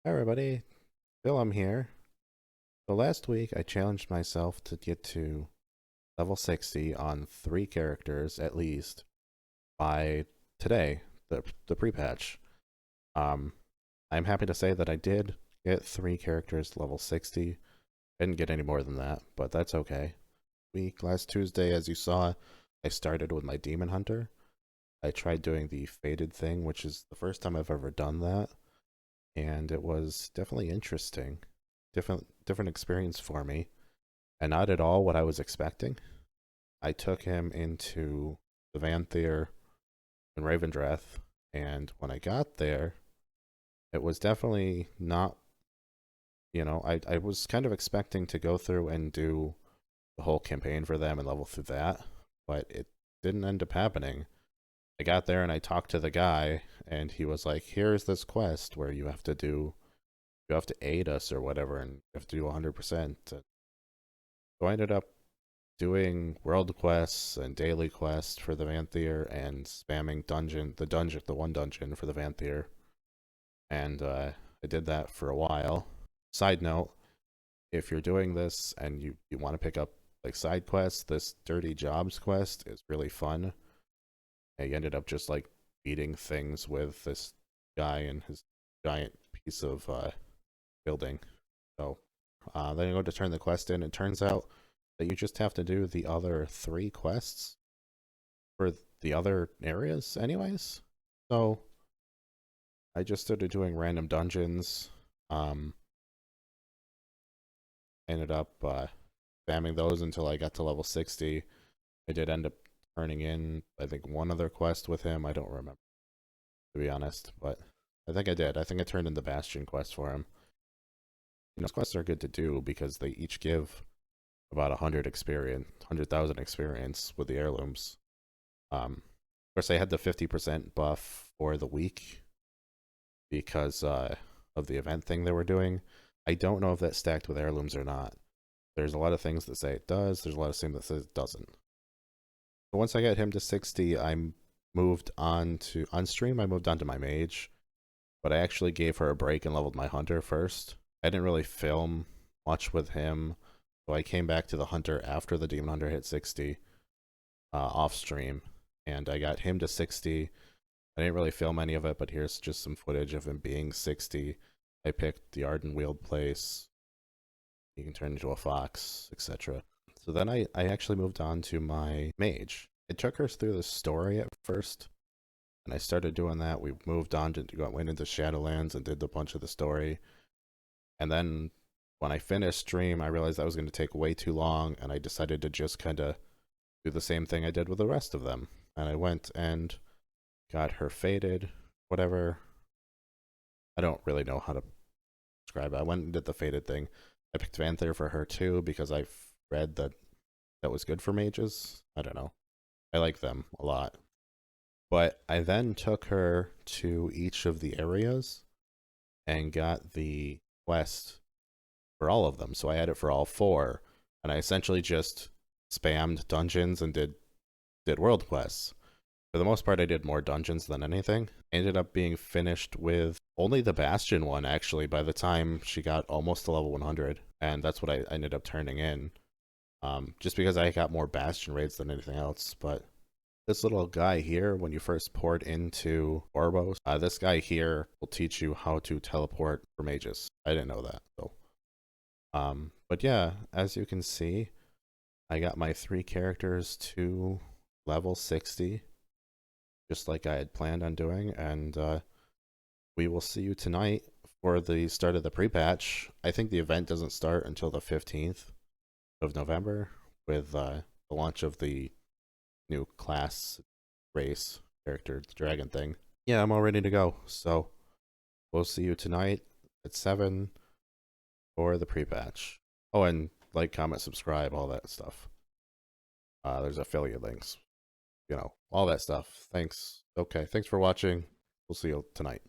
Hi everybody, Bill, I'm here. So last week I challenged myself to get to level 60 on 3 characters at least by today, the pre-patch. Um, I'm happy to say that I did get 3 characters level 60. Didn't get any more than that, but that's okay. Last Tuesday, as you saw, I started with my Demon Hunter. I tried doing the Fated thing, which is the first time I've ever done that, and it was definitely interesting. Different experience for me, and not at all what I was expecting. I took him into the Vanthyr and Ravendreth, and when I got there, it was definitely not, I was kind of expecting to go through and do the whole campaign for them and level through that, but it didn't end up happening. I got there and I talked to the guy, and he was like, here's this quest where you have to aid us or whatever, and you have to do 100%. So I ended up doing world quests and daily quests for the Vanthyr and spamming the one dungeon for the Vanthyr. And I did that for a while. Side note, if you're doing this and you want to pick up like side quests, this Dirty Jobs quest is really fun. And you ended up just like beating things with this guy and his giant piece of building. So then you go to turn the quest in. It turns out that you just have to do the other 3 quests for the other areas anyways. So I just started doing random dungeons. Ended up spamming those until I got to level 60. I did end up turning in, I think, one other quest with him. I don't remember, to be honest, but I think I did. I think I turned in the Bastion quest for him. Those quests are good to do because they each give about 100,000 experience with the heirlooms. Of course, I had the 50% buff for the week because of the event thing they were doing. I don't know if that stacked with heirlooms or not. There's a lot of things that say it does. There's a lot of things that say it doesn't. So once I got him to 60, I moved on stream. I moved on to my mage, but I actually gave her a break and leveled my hunter first. I didn't really film much with him, so I came back to the hunter after the demon hunter hit 60 off stream, and I got him to 60. I didn't really film any of it, but here's just some footage of him being 60. I picked the Arden Weald place. He can turn into a fox, etc. So then I actually moved on to my mage. It took us through the story at first, and I started doing that. We moved on went into Shadowlands and did a bunch of the story. And then when I finished stream, I realized that was going to take way too long, and I decided to just kind of do the same thing I did with the rest of them. And I went and got her fated, whatever. I don't really know how to describe it. I went and did the fated thing. I picked Vanthyr for her too because I've read that was good for mages. I don't know. I like them a lot. But I then took her to each of the areas and got the quest for all of them. So I had it for all 4, and I essentially just spammed dungeons and did world quests. For the most part, I did more dungeons than anything. I ended up being finished with only the Bastion one, actually, by the time she got almost to level 100. And that's what I ended up turning in. Just because I got more Bastion raids than anything else. But this little guy here, when you first port into Orbos, this guy here will teach you how to teleport for mages. I didn't know that, so. But yeah, as you can see, I got my 3 characters to level 60. Just like I had planned on doing, and we will see you tonight for the start of the pre-patch. I think the event doesn't start until the 15th of November with the launch of the new class race character, the dragon thing. Yeah, I'm all ready to go, so we'll see you tonight at 7 for the pre-patch. Oh, and like, comment, subscribe, all that stuff. There's affiliate links. All that stuff. Thanks. Okay, thanks for watching. We'll see you tonight.